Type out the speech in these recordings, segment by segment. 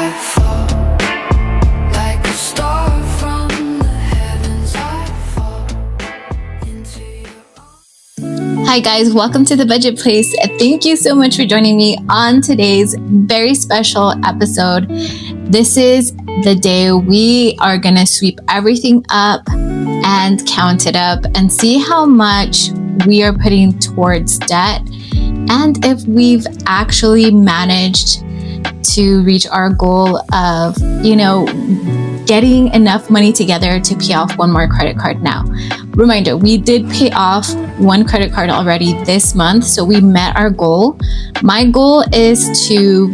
I fall like a star from the heavens. I fall into your Hi guys, welcome to The Budget Place. Thank you so much for joining me on today's very special episode. This is the day we are gonna sweep everything up and count it up and see how much we are putting towards debt and if we've actually managed to reach our goal of, getting enough money together to pay off one more credit card now. Reminder, we did pay off one credit card already this month, so we met our goal. My goal is to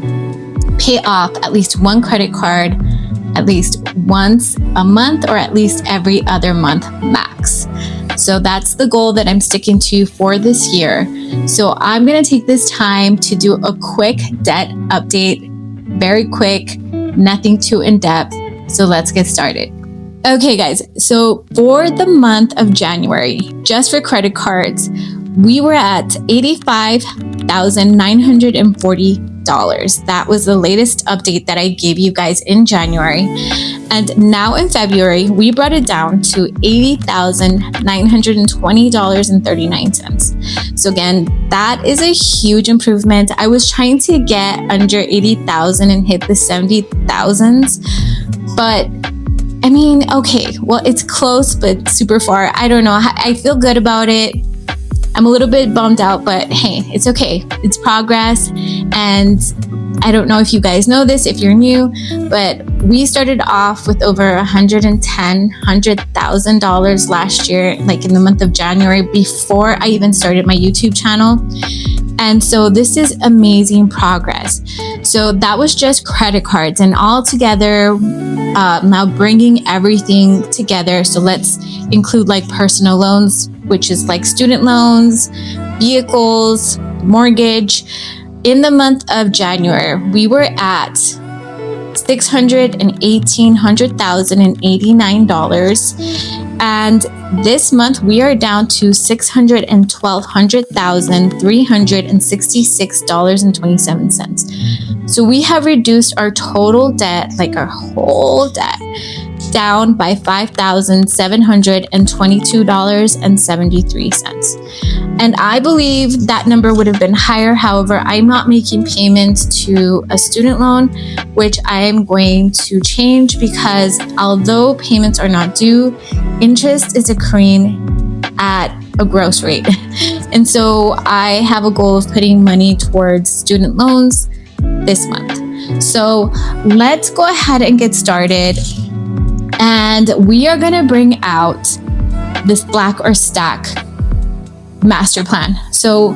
pay off at least one credit card at least once a month or at least every other month max. So that's the goal that I'm sticking to for this year. So I'm going to take this time to do a quick debt update, very quick, nothing too in-depth. So let's get started. Okay guys, so for the month of January, just for credit cards, we were at $85,940. That was the latest update that I gave you guys in January. And now in February, we brought it down to $80,920.39. So again, that is a huge improvement. I was trying to get under 80,000 and hit the 70,000s, but I mean, okay, well, it's close, but super far. I don't know. I feel good about it. I'm a little bit bummed out, but hey, it's okay. It's progress. And I don't know if you guys know this, if you're new, but we started off with over $100,000 last year, like in the month of January, before I even started my YouTube channel. And so this is amazing progress. So that was just credit cards, and all together, now bringing everything together. So let's include like personal loans, which is like student loans, vehicles, mortgage. In the month of January, we were at $618,089. And this month we are down to $612,366.27. So we have reduced our total debt, like our whole debt, down by $5,722.73. And I believe that number would have been higher. However, I'm not making payments to a student loan, which I am going to change because although payments are not due, interest is accruing at a gross rate. And so I have a goal of putting money towards student loans this month. So let's go ahead and get started. And we are going to bring out this Black or Stack master plan. So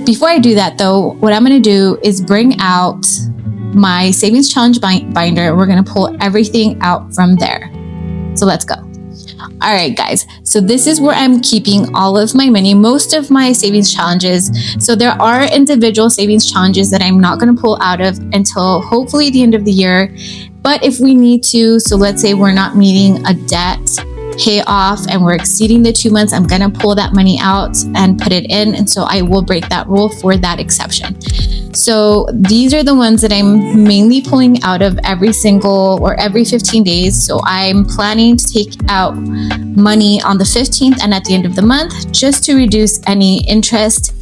before I do that though, what I'm going to do is bring out my savings challenge binder. We're going to pull everything out from there. So let's go. All right, guys. So this is where I'm keeping all of my money, most of my savings challenges. So there are individual savings challenges that I'm not going to pull out of until hopefully the end of the year. But if we need to, so let's say we're not meeting a debt pay off and we're exceeding the 2 months, I'm going to pull that money out and put it in. And so I will break that rule for that exception. So these are the ones that I'm mainly pulling out of every 15 days. So I'm planning to take out money on the 15th and at the end of the month, just to reduce any interest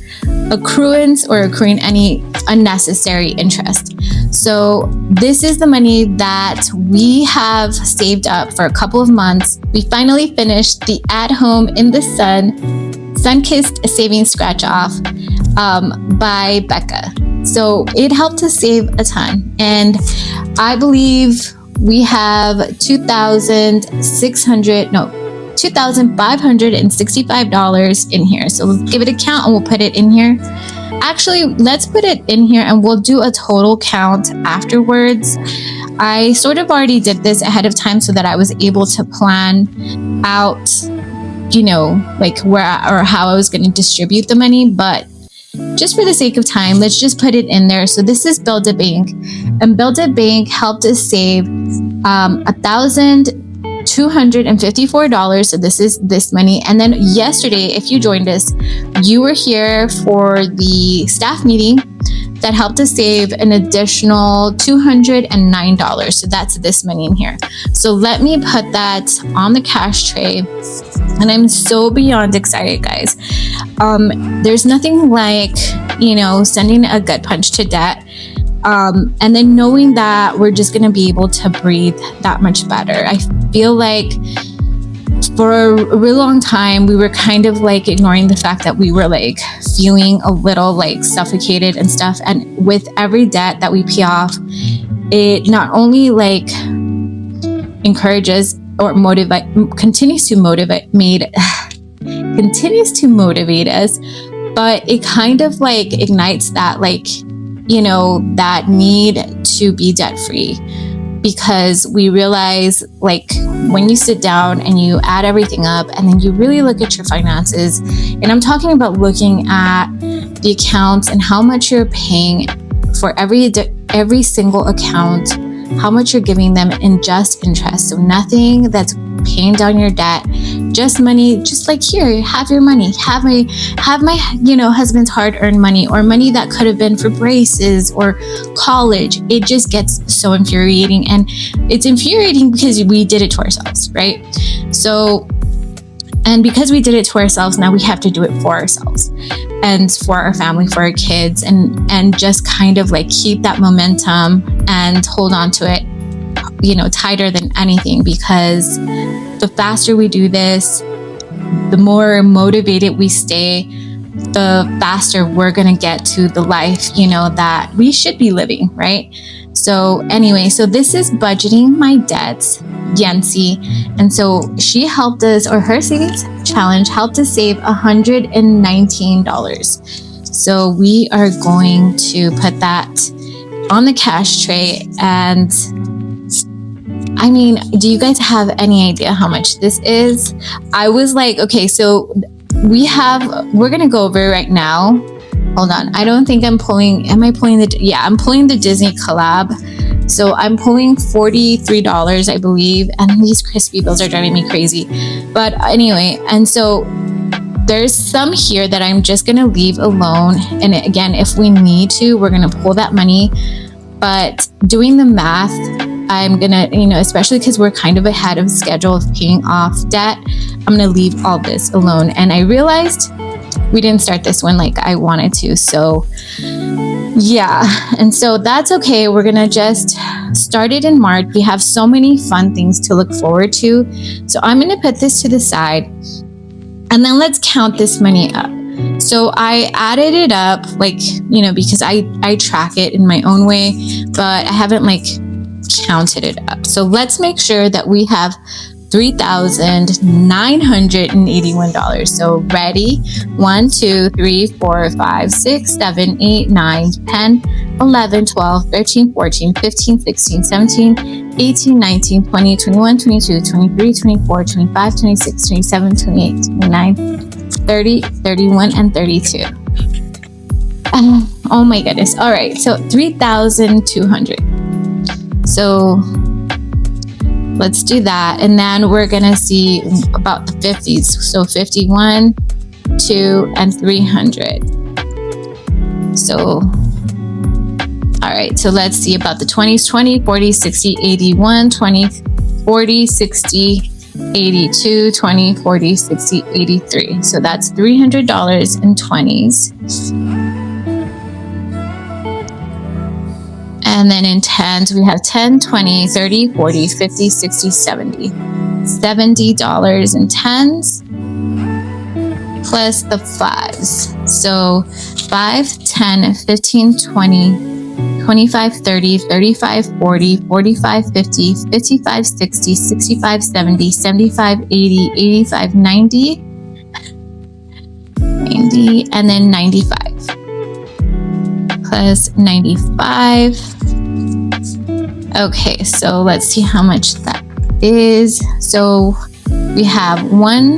accruing any unnecessary interest. So this is the money that we have saved up for a couple of months. We finally finished the At Home in the Sunkissed savings scratch off by Becca. So it helped us save a ton. And I believe we have $2,565 in here. So let's give it a count and we'll put it in here. Actually, let's put it in here and we'll do a total count afterwards. I sort of already did this ahead of time so that I was able to plan out, like where or how I was going to distribute the money. But just for the sake of time, let's just put it in there. So this is Build a Bank, and Build a Bank helped us save $1,254. So this is this money. And then yesterday, if you joined us, you were here for the staff meeting that helped us save an additional $209. So that's this money in here. So let me put that on the cash tray. And I'm so beyond excited, guys. There's nothing like, sending a gut punch to debt. And then knowing that we're just going to be able to breathe that much better. I feel like for a really long time, we were kind of like ignoring the fact that we were like feeling a little like suffocated and stuff. And with every debt that we pay off, it not only like encourages or continues to motivate us, but it kind of like ignites that like, that need to be debt free. Because we realize, like, when you sit down and you add everything up and then you really look at your finances, and I'm talking about looking at the accounts and how much you're paying for every single account, how much you're giving them in just interest. So nothing that's paying down your debt, just money, just like, here, have your money, have my husband's hard-earned money, or money that could have been for braces or college. It just gets so infuriating, and it's infuriating because we did it to ourselves, right? So, and because we did it to ourselves, now we have to do it for ourselves and for our family, for our kids, and just kind of like keep that momentum and hold on to it, tighter than anything, because the faster we do this, the more motivated we stay, the faster we're going to get to the life, that we should be living, right? So anyway, so this is budgeting my debts, Yenci. And so she helped us, or her savings challenge helped us save $119. So we are going to put that on the cash tray. And I mean, do you guys have any idea how much this is? I was like, okay, so we're going to go over right now. Hold on. I don't think I'm pulling the Disney Collab. So I'm pulling $43, I believe. And these crispy bills are driving me crazy. But anyway, and so there's some here that I'm just going to leave alone. And again, if we need to, we're going to pull that money. But doing the math, I'm going to, especially because we're kind of ahead of schedule of paying off debt, I'm going to leave all this alone. And I realized we didn't start this one like I wanted to. So yeah. And so that's okay. We're going to just start it in March. We have so many fun things to look forward to. So I'm going to put this to the side, and then let's count this money up. So I added it up, because I track it in my own way, but I haven't counted it up. So let's make sure that we have $3,981. So ready? 1, 2, 3, 4, 5, 6, 7, 8, 9, 10, 11, 12, 13, 14, 15, 16, 17, 18, 19, 20, 21, 22, 23, 24, 25, 26, 27, 28, 29, 30, 31, and 32. Oh my goodness. All right. So 3,200. So let's do that. And then we're going to see about the 50s. So 51, 2, and 300. So, all right. So let's see about the 20s, 20, 40, 60, 81, 20, 40, 60, 82, 20, 40, 60, 83. So that's $300 in 20s. And then in 10s, we have 10, 20, 30, 40, 50, 60, 70. $70 in 10s plus the 5s. So 5, 10, 15, 20, 25, 30, 35, 40, 45, 50, 55, 60, 65, 70, 75, 80, 85, 90, and then 95. Plus 95. Okay, so let's see how much that is. So we have 1,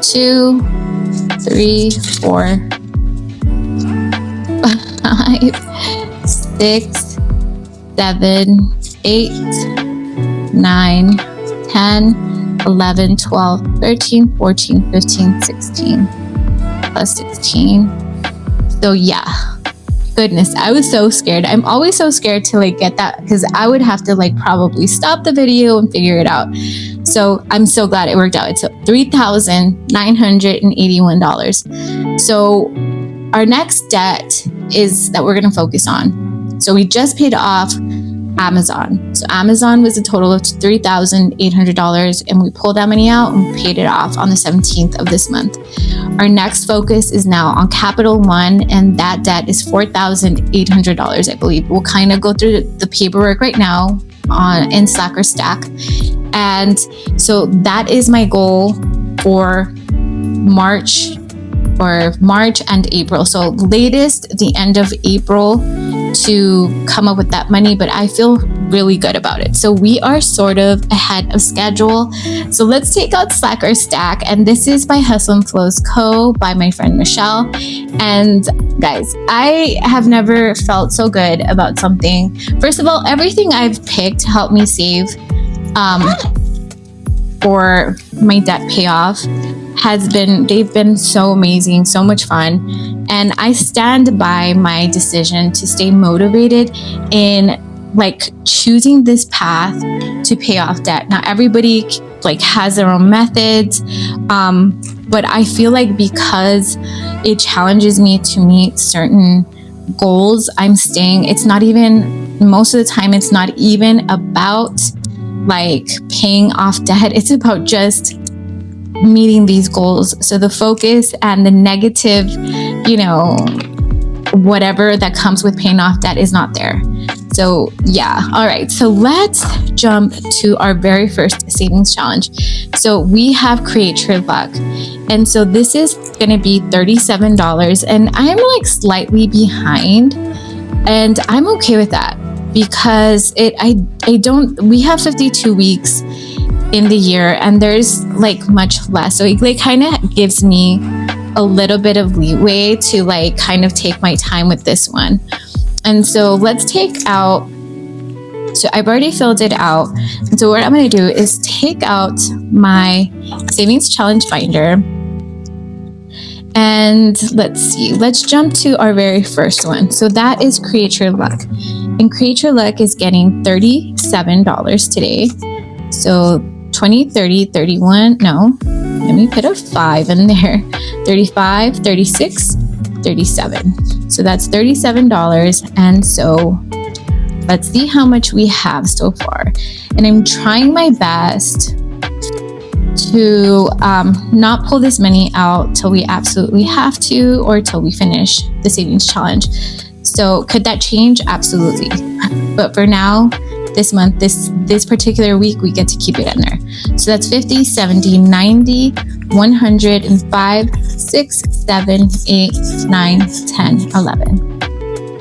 2, 3, 4, 5, 6, 7, 8, 9, 10, 11, 12, 13, 14, 15, 16, plus 16. So yeah, goodness, I was so scared. I'm always so scared to like get that because I would have to like probably stop the video and figure it out. So I'm so glad it worked out. It's $3,981. So our next debt is that we're going to focus on. So we just paid off Amazon. So Amazon was a total of $3,800, and we pulled that money out and paid it off on the 17th of this month. Our next focus is now on Capital One, and that debt is $4,800, I believe. We'll kind of go through the paperwork right now in Slack or Stack. And so that is my goal for March and April. So latest the end of April to come up with that money, but I feel really good about it. So we are sort of ahead of schedule. So let's take out Slack or Stack. And this is by Hustle and Flows Co. by my friend Michelle. And guys, I have never felt so good about something. First of all, everything I've picked helped me save for my debt payoff they've been so amazing, so much fun. And I stand by my decision to stay motivated in like choosing this path to pay off debt. Now everybody like has their own methods, but I feel like because it challenges me to meet certain goals, I'm staying. It's not even, most of the time, it's not even about like paying off debt. It's about just meeting these goals. So the focus and the negative, whatever that comes with paying off debt is not there. So yeah. All right. So let's jump to our very first savings challenge. So we have Create Your Luck. And so this is going to be $37, and I'm like slightly behind, and I'm okay with that because we have 52 weeks in the year, and there's like much less. So it like kind of gives me a little bit of leeway to like kind of take my time with this one. And so let's take out, so I've already filled it out. And so what I'm going to do is take out my savings challenge binder. And let's see, let's jump to our very first one. So that is Create Your Luck. And Create Your Luck is getting $37 today. So 20, 30, 31, no, let me put a 5 in there. 35, 36, 37. So that's $37. And so let's see how much we have so far. And I'm trying my best to not pull this money out till we absolutely have to, or till we finish the savings challenge. So could that change? Absolutely. But for now, this month, this particular week, we get to keep it in there. So that's 50, 70, 90, 105, 6, 7, 8, 9, 10, 11.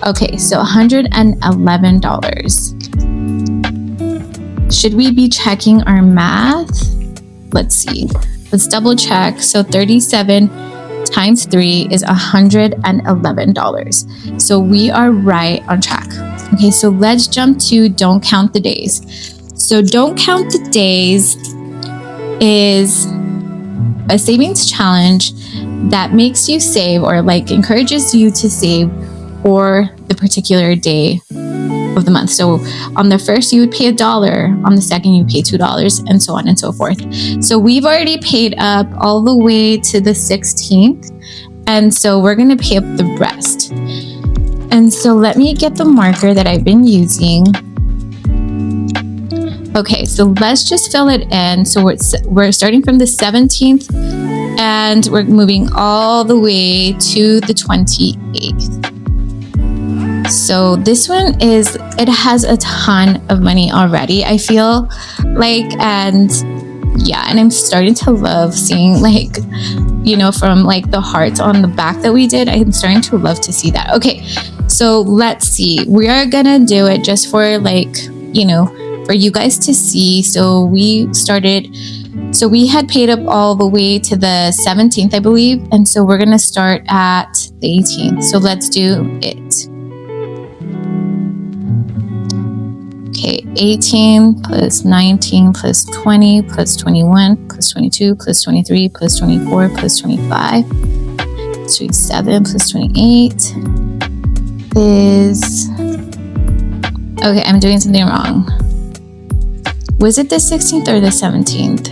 Okay, so $111. Should we be checking our math? Let's see. Let's double check. So 37 times 3 is $111. So we are right on track. Okay, so let's jump to Don't Count the Days. So Don't Count the Days is a savings challenge that makes you save, or like encourages you to save for the particular day of the month. So on the first you would pay $1, on the second you pay $2, and so on and so forth. So we've already paid up all the way to the 16th, and so we're going to pay up the rest. And so let me get the marker that I've been using. Okay, so let's just fill it in. So we're starting from the 17th, and we're moving all the way to the 28th. So this one it has a ton of money already, I feel like, and yeah, and I'm starting to love seeing like, from like the hearts on the back that we did, I'm starting to love to see that. Okay, so let's see, we are gonna do it just for like, for you guys to see. So we had paid up all the way to the 17th, I believe, and so we're gonna start at the 18th. So let's do it. Okay, 18 plus 19 plus 20 plus 21 plus 22 plus 23 plus 24 plus 25 plus 27 plus 28 is, okay, I'm doing something wrong. Was it the 16th or the 17th?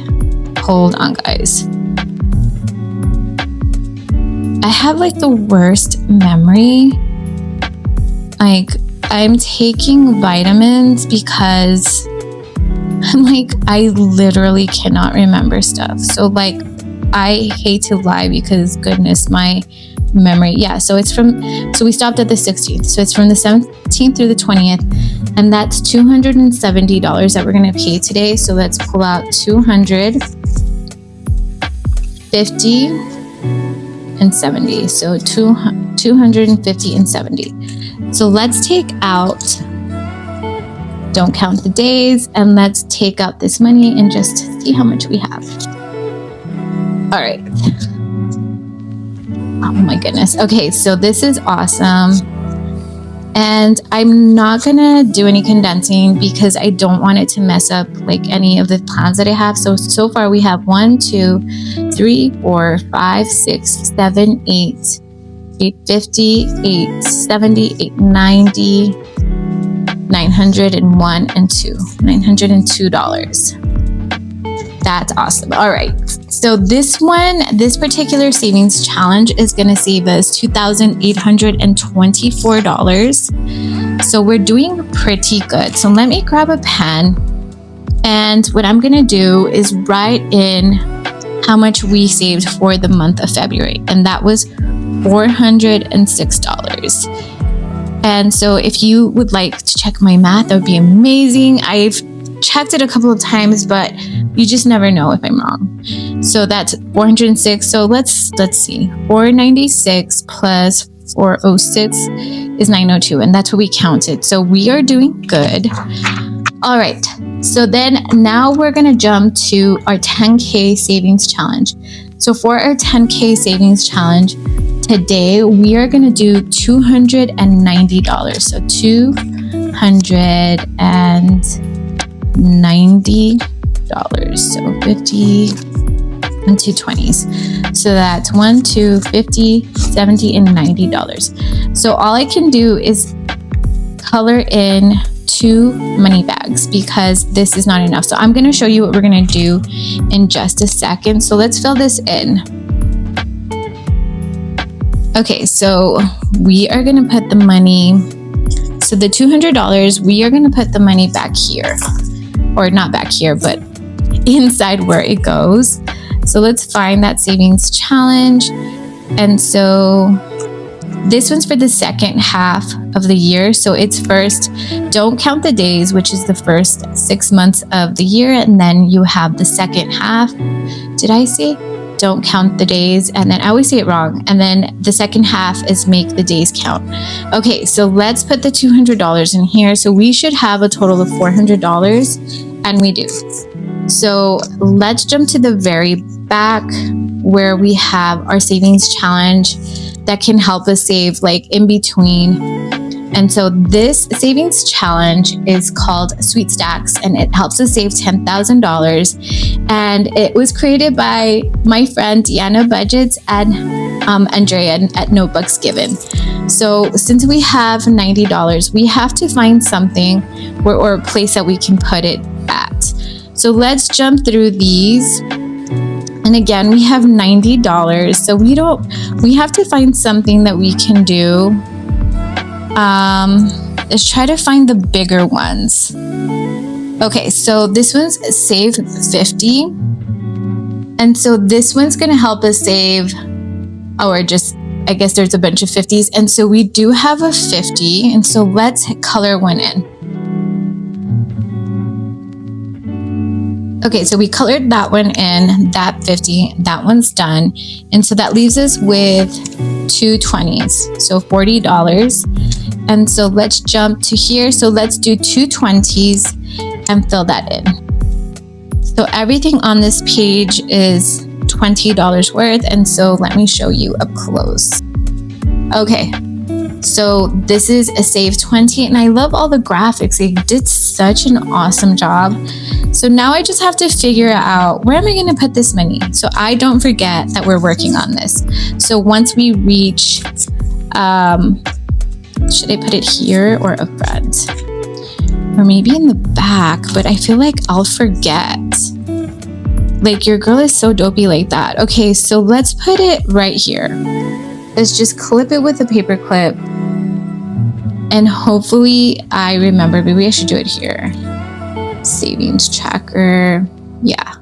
Hold on, guys. I have like the worst memory. Like, I'm taking vitamins because I'm like, I literally cannot remember stuff. So like, I hate to lie because goodness, my memory. Yeah, so we stopped at the 16th. So it's from the 17th through the 20th. And that's $270 that we're going to pay today. So let's pull out 250 and 70. So 250 and 70. So let's take out, don't count the days, and let's take out this money and just see how much we have. All right. Oh my goodness. Okay, so this is awesome. And I'm not gonna do any condensing because I don't want it to mess up like any of the plans that I have. So far we have 1, 2, 3, 4, 5, 6, 7, 8, 850, 870, 890, 901 and 2, $902. That's awesome. All right. So this particular savings challenge is going to save us $2,824. So we're doing pretty good. So let me grab a pen. And what I'm going to do is write in how much we saved for the month of February. And that was $406. And so if you would like to check my math, that would be amazing. I've checked it a couple of times, but you just never know if I'm wrong. So that's 406. So let's see. 496 plus 406 is 902, and that's what we counted. So we are doing good. All right. So then now we're going to jump to our 10K savings challenge. So for our 10K savings challenge, today we are going to do $290. So $290. So 50 and 220s. So that's 1, 2, 50, 70, and $90. So all I can do is color in 2 money bags because this is not enough. So I'm going to show you what we're going to do in just a second. So let's fill this in. Okay, so we are going to put the money, so the $200, we are going to put the money back here, or not back here, but inside where it goes. So let's find that savings challenge. And so this one's for the second half of the year. So it's first, don't count the days, which is the first 6 months of the year. And then you have the second half. Did I say don't count the days? And then I always say it wrong. And then the second half is make the days count. Okay, so let's put the $200 in here. So we should have a total of $400, and we do. So let's jump to the very back where we have our savings challenge that can help us save like in between. And so this savings challenge is called Sweet Stacks, and it helps us save $10,000. And it was created by my friend Deanna Budgets and Andrea at Notebooks Given. So since we have $90, we have to find something or a place that we can put it at. So let's jump through these. And again, we have $90. So we have to find something that we can do. Let's try to find the bigger ones. Okay, so this one's save 50. And so this one's going to help us save, or just, I guess there's a bunch of 50s. And so we do have a 50. And so let's color one in. Okay, so we colored that one in, that 50, that one's done. And so that leaves us with 2 20s, so $40. And so let's jump to here. So let's do 2 20s and fill that in. So everything on this page is $20 worth. And so let me show you up close. Okay, so this is a save 20, and I love all the graphics. They did such an awesome job. So now I just have to figure out, where am I going to put this money so I don't forget that we're working on this. So once we reach Should I put it here or up front? Or maybe in the back, but I feel like I'll forget. Like, your girl is so dopey like that. Okay, so let's put it right here. Let's just clip it with a paper clip. And hopefully I remember. Maybe I should do it here. Savings tracker. Yeah.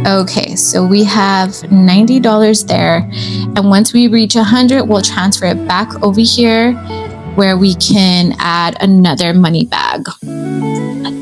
Okay, so we have $90 there. And once we reach 100, we'll transfer it back over here where we can add another money bag.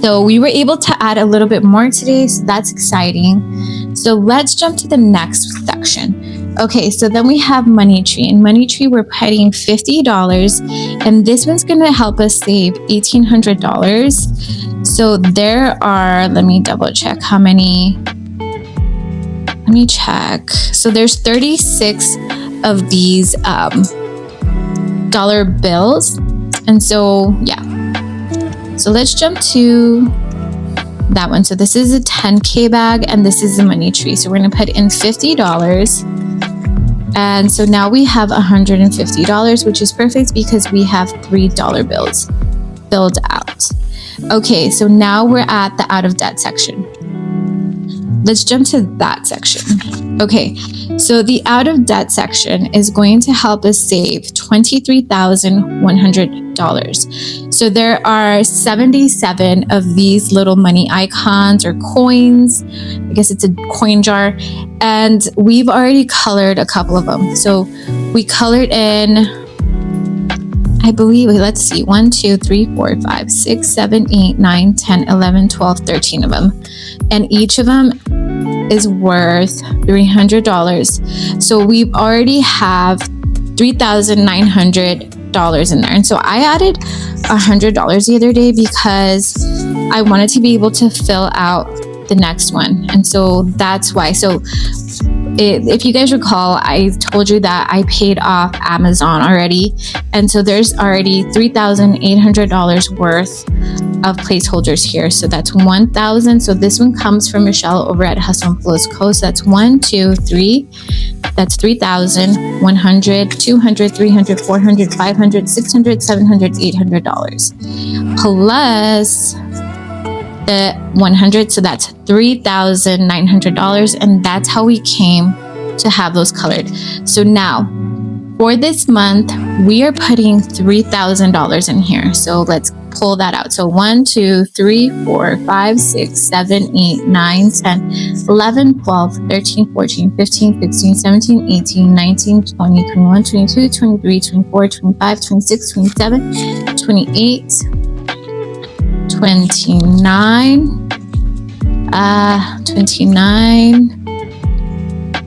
So we were able to add a little bit more today, so that's exciting. So let's jump to the next section. Okay, so then we have Money Tree. In Money Tree, we're putting $50, and this one's going to help us save $1,800. So there are, let me double check how many. Let me check. So there's 36 of these dollar bills. And so, yeah. So let's jump to that one. So this is a 10K bag and this is the Money Tree. So we're going to put in $50. And so now we have $150, which is perfect because we have $3 bills filled out. Okay, so now we're at the out of debt section. Let's jump to that section. Okay, so the out of debt section is going to help us save $23,100. So there are 77 of these little money icons or coins. I guess it's a coin jar. And we've already colored a couple of them. So we colored in, I believe, let's see, 1, 2, 3, 4, 5, 6, 7, 8, 9, 10, 11, 12, 13 of them. And each of them is worth $300. So we already have $3,900 in there. And so I added $100 the other day because I wanted to be able to fill out the next one. And so that's why. So if you guys recall, I told you that I paid off Amazon already. And so there's already $3,800 worth of placeholders here. So that's 1,000. So this one comes from Michelle over at Hustle and Flows Co. So that's 1, 2, 3. That's 3,000, 100, 200, 300, 400, 500, 600, 700, $800. Plus the 100. So that's $3,900. And that's how we came to have those colored. So now for this month, we are putting $3,000 in here. So let's pull that out. So 1, 2, 3, 4, 5, 6, 7, 8, 9, 10, 11, 12, 13, 14, 15, 16, 17, 18, 19, 20, 21, 22, 23, 24, 25, 26, 27, 28, 29,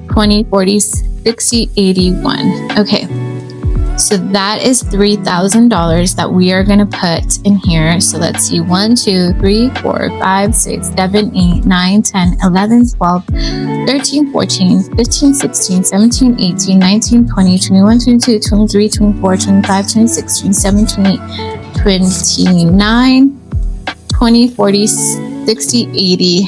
20, 40, 60, 81. Okay. So that is $3,000 that we are going to put in here. So let's see, 1, 2, 3, 4, 5, 6, 7, 8, 9, 10, 11, 12, 13, 14, 15, 16, 17, 18, 19, 20, 21, 22, 23, 24, 25, 26, 27, 28, 29, 20, 40, 60, 80,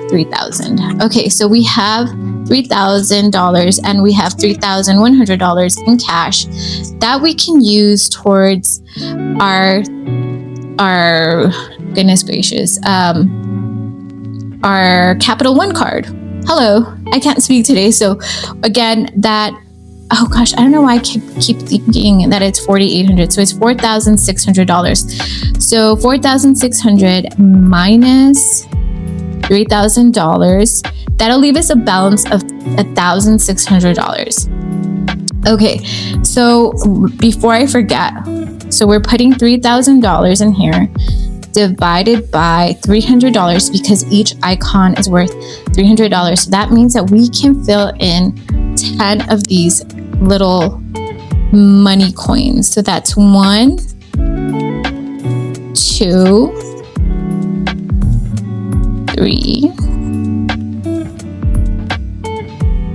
3,000. Okay, so we have $3,000 and we have $3,100 in cash that we can use towards our goodness gracious, our Capital One card. Hello, I can't speak today. So again, that, oh gosh, I don't know why I keep thinking that it's $4,800. So it's $4,600. So $4,600 minus $3,000. That'll leave us a balance of $1,600. Okay, so before I forget, so we're putting $3,000 in here divided by $300 because each icon is worth $300. So that means that we can fill in 10 of these little money coins. So that's 1, 2, 3,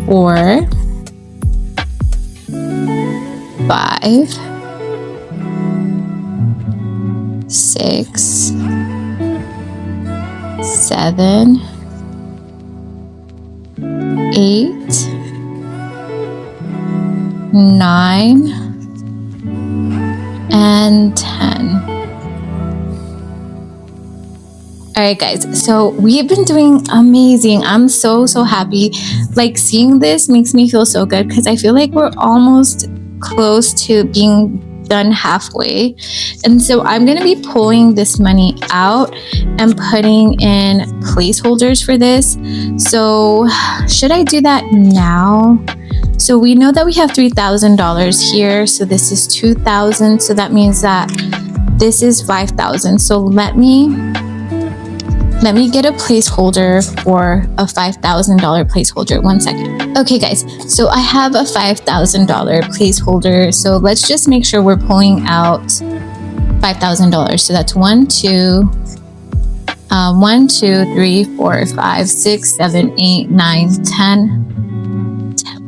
4, 5, 6, 7, 8, 9, and 10. All right, guys, so we've been doing amazing. I'm so happy. Like, seeing this makes me feel so good because I feel like we're almost close to being done halfway. And so I'm going to be pulling this money out and putting in placeholders for this. So should I do that now? So we know that we have $3,000 here. So this is 2,000. So that means that this is 5,000. So let me get a placeholder for a $5,000 placeholder. 1 second. Okay, guys, so I have a $5,000 placeholder. So let's just make sure we're pulling out $5,000. So that's 1, 2, 3, 4, 5, 6, 7, 8, 9, 10.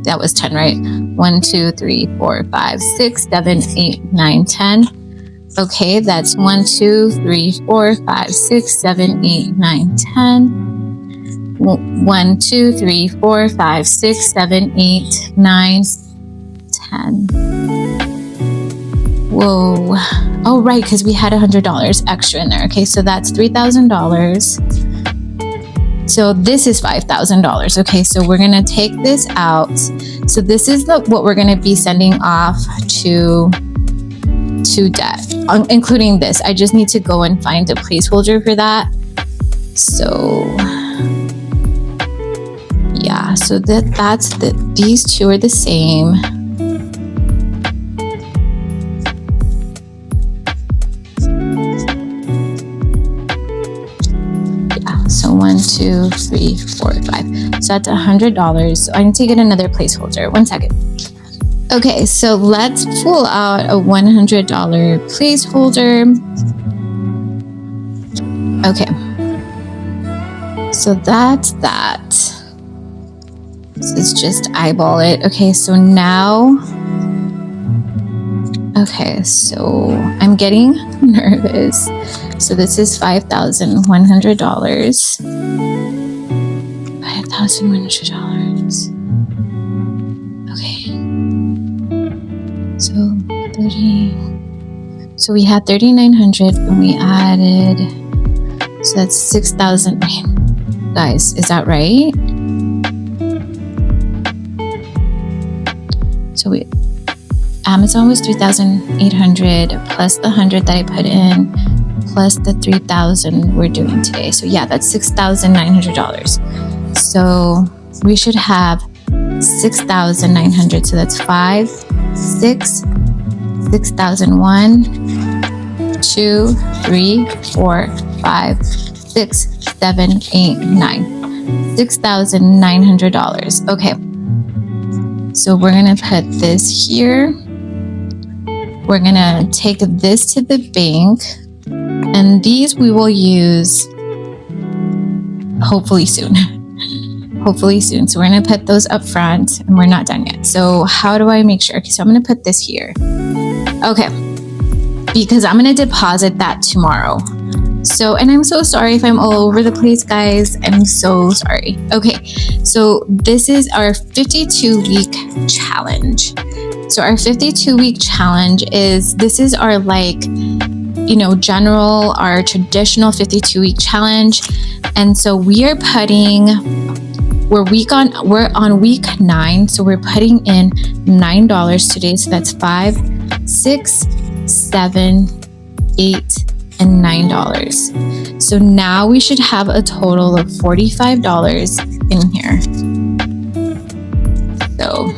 That was 10, right? 1, 2, 3, 4, 5, 6, 7, 8, 9, 10. Okay, that's 1, 2, 3, 4, 5, 6, 7, 8, 9, 10. 1, 2, 3, 4, 5, 6, 7, 8, 9, 10. Whoa. Oh, right, because we had $100 extra in there. Okay, so that's $3,000. So this is $5,000. Okay, so we're going to take this out. So this is what we're going to be sending off to debt, including this. I just need to go and find a placeholder for that. So yeah, so these two are the same. Yeah, so 1, 2, 3, 4, 5. So that's $100. So I need to get another placeholder. 1 second. Okay, so let's pull out a $100 placeholder. Okay, so that's that. So let's just eyeball it. Okay, so now, okay, so I'm getting nervous. So this is $5,100. $5,100. Okay. So 30. So we had 3,900 and we added. So that's 6,000. Guys, is that right? So Amazon was 3,800 plus the 100 that I put in plus the 3,000 we're doing today. So yeah, that's $6,900. So we should have 6,900. So that's 5, 6, 6,001, 2, 3, 4, 5, 6, 7, 8, 9. $6,900. Okay. So we're going to put this here. We're going to take this to the bank. And these we will use hopefully soon. Hopefully soon. So we're going to put those up front and we're not done yet. So how do I make sure? Okay, so I'm going to put this here. Okay. Because I'm going to deposit that tomorrow. So, and I'm so sorry if I'm all over the place, guys. I'm so sorry. Okay. So this is our 52-week challenge. So our 52-week challenge this is our our traditional 52-week challenge. And so we're on week 9. So we're putting in $9 today. So that's 5, 6, 7, 8, and $9. So now we should have a total of $45 in here. So,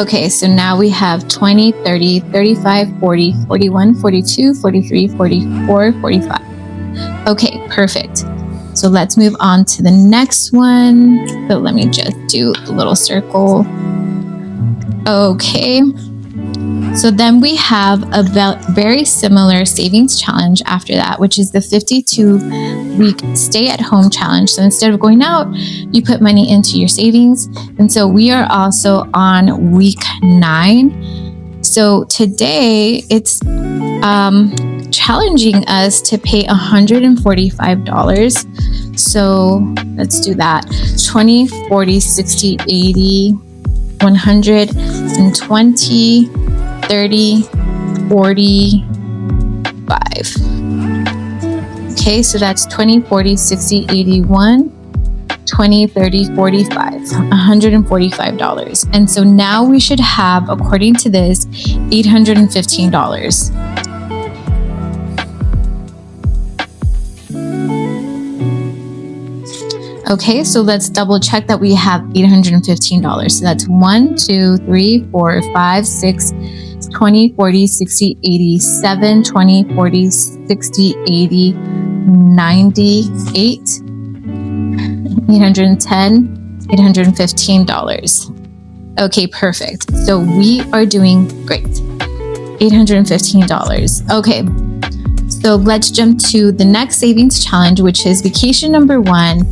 okay, so now we have 20, 30, 35, 40, 41, 42, 43, 44, 45. Okay, perfect. So let's move on to the next one. So let me just do a little circle. Okay. So then we have a very similar savings challenge after that, which is the 52-week stay-at-home challenge. So instead of going out, you put money into your savings. And so we are also on week 9. So today it's challenging us to pay $145. So let's do that. 20, 40, 60, 80, 120, 30, 45. Okay, so that's 20, 40, 60, 81, 20, 30, 45, $145. And so now we should have, according to this, $815. Okay, so let's double check that we have $815. So that's 1, 2, 3, 4, 5, 6, 20, 40, 60, 80, 7, 20, 40, 60, 80, 98, $810, $815. Okay, perfect. So we are doing great. $815. Okay, so let's jump to the next savings challenge, which is vacation number 1.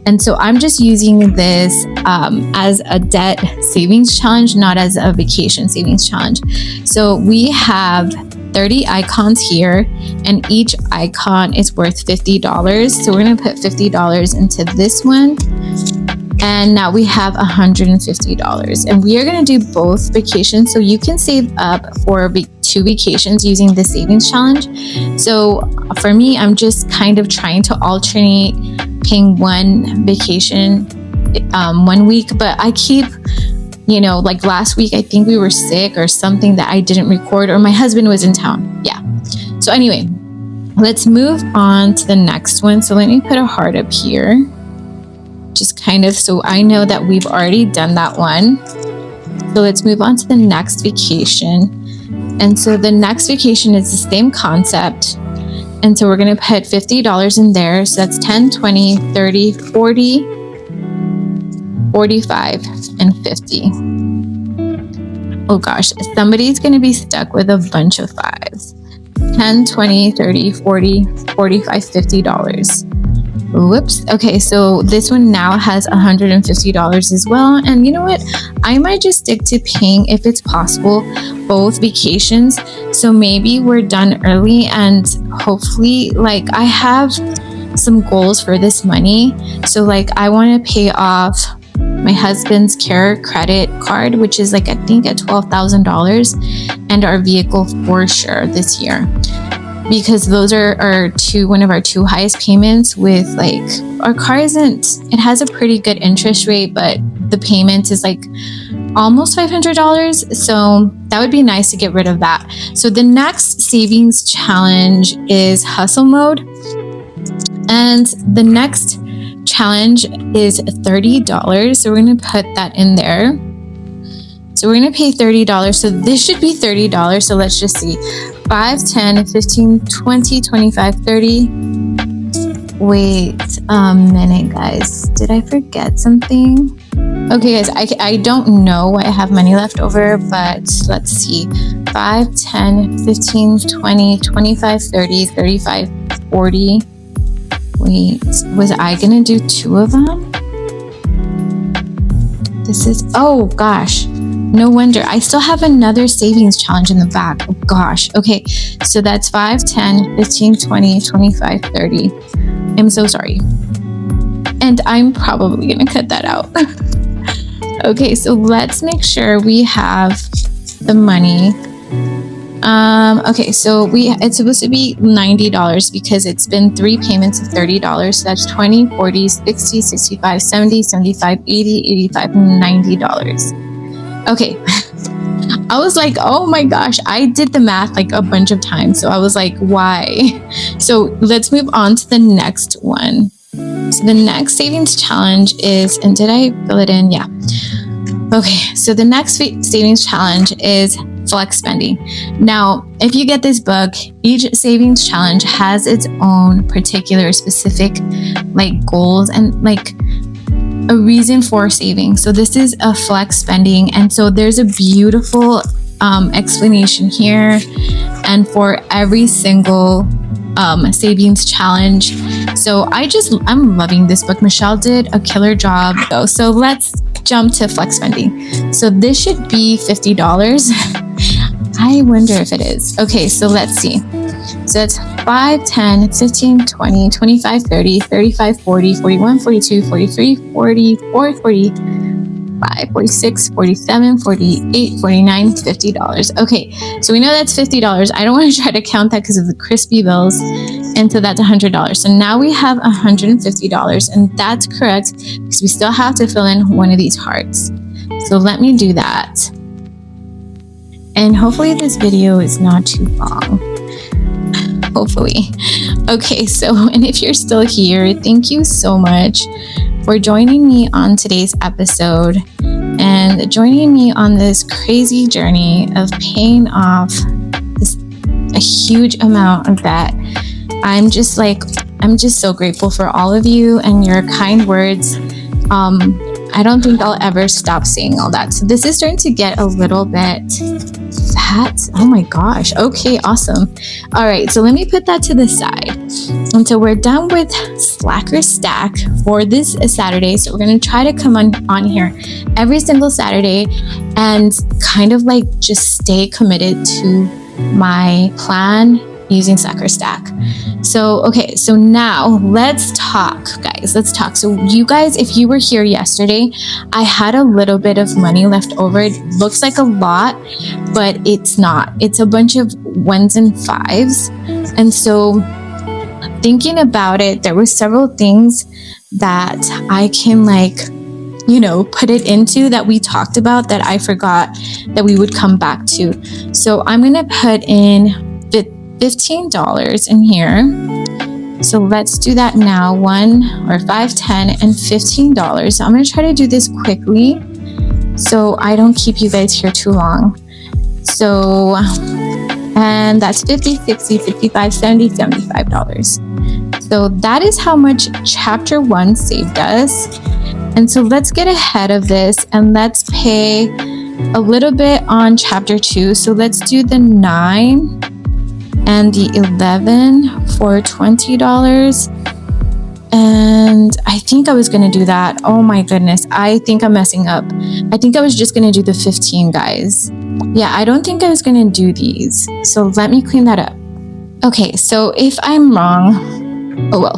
And so I'm just using this as a debt savings challenge, not as a vacation savings challenge. So we have 30 icons here, and each icon is worth $50. So we're going to put $50 into this one. And now we have $150. And we are going to do both vacations. So you can save up for 2 vacations using the savings challenge. So for me, I'm just kind of trying to alternate paying one vacation 1 week, but I keep, like last week, I think we were sick or something that I didn't record, or my husband was in town. Yeah. So anyway, let's move on to the next one. So let me put a heart up here, just kind of so I know that we've already done that one. So let's move on to the next vacation. And so the next vacation is the same concept. And so we're going to put $50 in there. So that's 10, 20, 30, 40, 45, and 50. Oh gosh, somebody's going to be stuck with a bunch of 5s. 10, 20, 30, 40, 45, $50. Whoops. Okay, so this one now has $150 as well. And you know what? I might just stick to paying, if it's possible, both vacations. So maybe we're done early, and hopefully, I have some goals for this money. So I want to pay off my husband's care credit card, which is I think at $12,000, and our vehicle for sure this year. Because those are one of our 2 highest payments. With our car it has a pretty good interest rate, but the payment is almost $500. So that would be nice to get rid of that. So the next savings challenge is hustle mode. And the next challenge is $30. So we're going to put that in there. So we're going to pay $30. So this should be $30. So let's just see. 5, 10, 15, 20, 25, 30. Wait a minute, guys. Did I forget something? Okay, guys, I don't know why I have money left over, but let's see. 5, 10, 15, 20, 25, 30, 35, 40. Wait, was I going to do 2 of them? Oh gosh. No wonder. I still have another savings challenge in the back. Oh gosh. Okay. So that's 5, 10, 15, 20, 25, 30. I'm so sorry. And I'm probably going to cut that out. Okay. So let's make sure we have the money. Okay. So it's supposed to be $90 because it's been 3 payments of $30. So that's 20, 40, 60, 65, 70, 75, 80, 85, $90. Okay. I was like, oh my gosh, I did the math a bunch of times. So I was like, why? So let's move on to the next one. So the next savings challenge is, and did I fill it in? Yeah. Okay. So the next savings challenge is flex spending. Now, if you get this book, each savings challenge has its own particular specific goals and a reason for saving. So this is a flex spending, and so there's a beautiful explanation here, and for every single savings challenge. So I'm loving this book. Michelle did a killer job. So let's jump to flex spending. So this should be $50. I wonder if it is. Okay, so let's see. So that's 5, 10, 15, 20, 25, 30, 35, 40, 41, 42, 43, 44, 45, 45, 46, 47, 48, 49, $50. Okay, so we know that's $50. I don't want to try to count that because of the crispy bills. And so that's $100. So now we have $150, and that's correct because we still have to fill in one of these hearts. So let me do that. And hopefully this video is not too long. Hopefully. Okay, so, and if you're still here, thank you so much for joining me on today's episode and joining me on this crazy journey of paying off a huge amount of debt. I'm just so grateful for all of you and your kind words. I don't think I'll ever stop saying all that. So this is starting to get a little bit fat. Oh my gosh. Okay, awesome. All right, so let me put that to the side. And so we're done with Slacker Stack for this Saturday. So we're going to try to come on here every single Saturday and kind of like just stay committed to my plan using Slacker Stack. So, okay, so now let's talk, guys. Let's talk. So you guys, if you were here yesterday, I had a little bit of money left over. It looks like a lot, but it's not. It's a bunch of 1s and 5s. And so thinking about it, there were several things that I can put it into that we talked about that I forgot that we would come back to. So I'm going to put in $15 in here. So let's do that now. 1 or 5, 10 and $15. So I'm going to try to do this quickly so I don't keep you guys here too long. So, and that's 50, 60, 55, 70, $75. So that is how much chapter 1 saved us. And so let's get ahead of this and let's pay a little bit on chapter 2. So let's do the 9 and the 11 for $20. And I think I was going to do that. Oh my goodness. I think I'm messing up. I think I was just going to do the 15, guys. Yeah, I don't think I was going to do these. So let me clean that up. Okay, so if I'm wrong, oh well.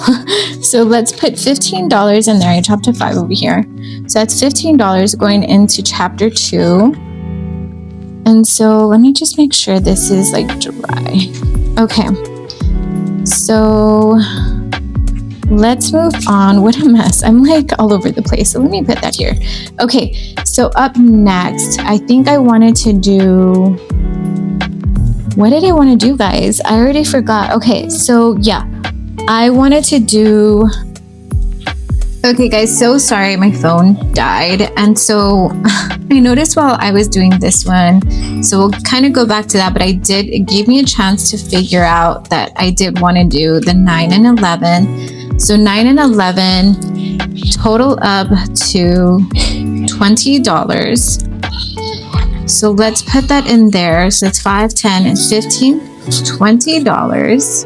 So let's put $15 in there. I chopped to 5 over here. So that's $15 going into chapter 2. And so let me just make sure this is dry. Okay. So let's move on. What a mess. I'm all over the place. So let me put that here. Okay. So up next, I think I wanted to do, what did I want to do, guys? I already forgot. Okay. So yeah, I wanted to do, okay guys, so sorry, my phone died. And so I noticed while I was doing this one, so we'll kind of go back to that, but it gave me a chance to figure out that I did want to do the 9 and 11. So 9 and 11 total up to $20. So let's put that in there. So it's 5, 10, and 15, $20.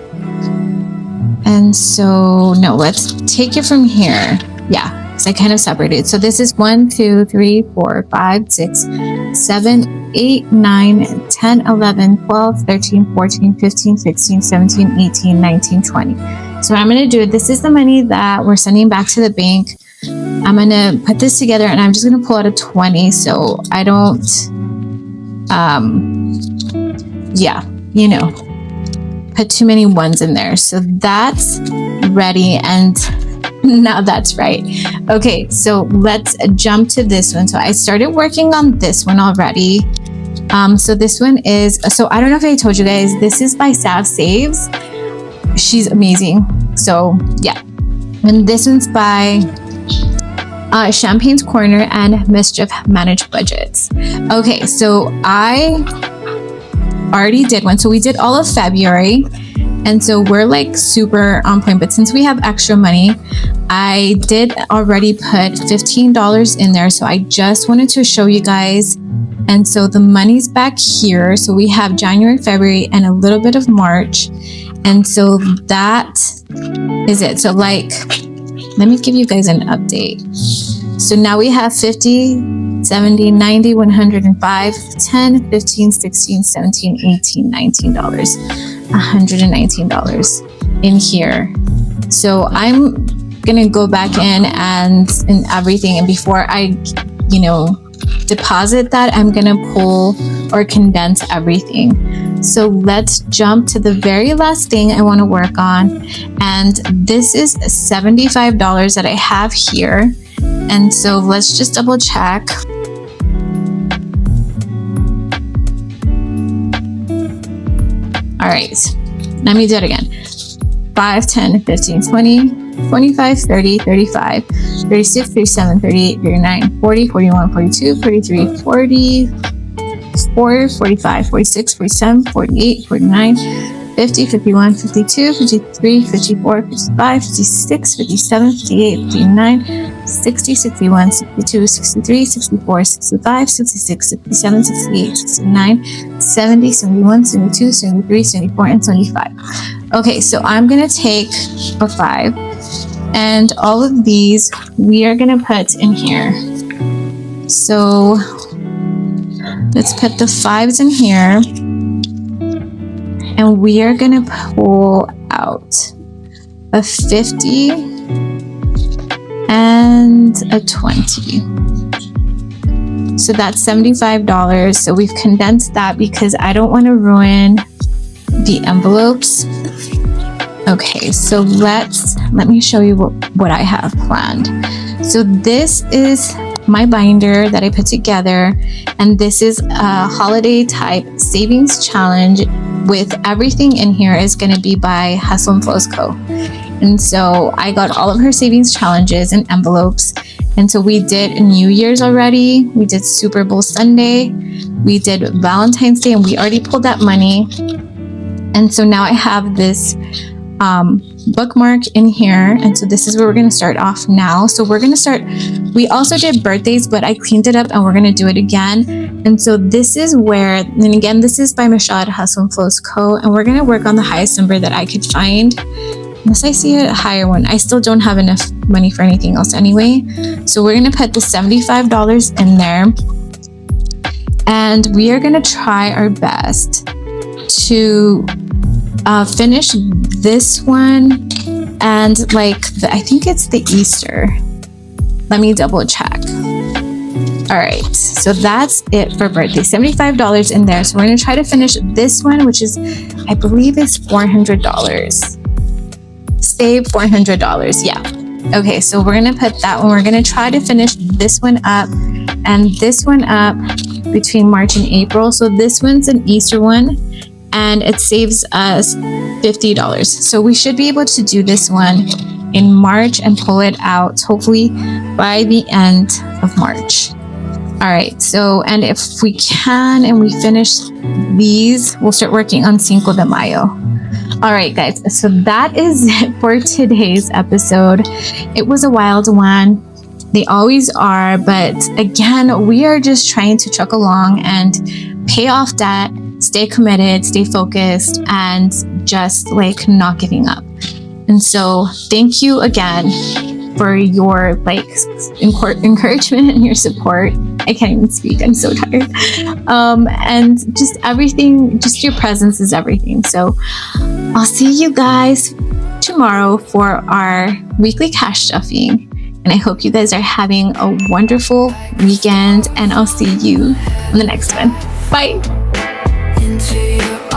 And so, no, let's take it from here. Yeah, because I kind of separated. So this is 1, 2, 3, 4, 5, 6, 7, 8, 9, 10, 11, 12, 13, 14, 15, 16, 17, 18, 19, 20. So what I'm going to do, this is the money that we're sending back to the bank. I'm going to put this together and I'm just going to pull out a 20 so I don't, put too many 1s in there. So that's ready, and now that's right. Okay, so let's jump to this one. So I started working on this one already. So this one is, so I don't know if I told you guys, this is by Sav Saves. She's amazing. So yeah, and this one's by Champagne's Corner and Mischief Managed Budgets. Okay, so I already did one. So we did all of February, and so we're super on point. But since we have extra money, I did already put $15 in there. So I just wanted to show you guys. And so the money's back here. So we have January, February, and a little bit of March. And so that is it. So let me give you guys an update. So now we have 50, 70, 90, 105, 10, 15, 16, 17, 18, $19, $119 in here. So I'm gonna go back in and everything. And before I deposit that, I'm gonna pull or condense everything. So let's jump to the very last thing I want to work on, and this is $75 that I have here. And so let's just double check. All right, let me do it again. 5, 10, 15, 20, 25, 30, 35, 36, 37, 38, 39, 40, 41, 42, 43, 44, 45, 46, 47, 48, 49, 50, 51, 52, 53, 54, 55, 56, 57, 58, 59, 60, 61, 62, 63, 64, 65, 66, 67, 68, 69, 70, 71, 72, 73, 74, and 75. Okay, so I'm going to take a 5, and all of these we are going to put in here. So let's put the 5s in here, and we are going to pull out a 50 and a 20. So that's $75. So we've condensed that because I don't want to ruin the envelopes. Okay, so let me show you what I have planned. So this is my binder that I put together, and this is a holiday type savings challenge with everything in here is going to be by Hustle and Flows Co. And so I got all of her savings challenges in envelopes. And so we did New Year's already, we did Super Bowl Sunday, we did Valentine's Day, and we already pulled that money. And so now I have this bookmark in here, and so this is where we're going to start off now. So we're going to start, we also did birthdays, but I cleaned it up and we're going to do it again. And so this is where, and again, this is by Michelle at Hustle and Flows Co. And we're going to work on the highest number that I could find, unless I see a higher one. I still don't have enough money for anything else anyway. So we're going to put the $75 in there, and we are going to try our best to finish this one, and I think it's the Easter. Let me double check. All right, so that's it for birthday. $75 in there. So we're gonna try to finish this one, which is, I believe is $400. Save $400, yeah. Okay, so we're gonna put that one. We're gonna try to finish this one up and this one up between March and April. So this one's an Easter one, and it saves us $50. So we should be able to do this one in March and pull it out hopefully by the end of March. All right, so, and if we can and we finish these, we'll start working on Cinco de Mayo. All right, guys, so that is it for today's episode. It was a wild one. They always are, but again, we are just trying to truck along and pay off debt, stay committed, stay focused, and just not giving up. And so thank you again for your encouragement and your support. I can't even speak, I'm so tired. And just everything, just your presence is everything. So I'll see you guys tomorrow for our weekly cash stuffing. And I hope you guys are having a wonderful weekend, and I'll see you on the next one. Bye. into your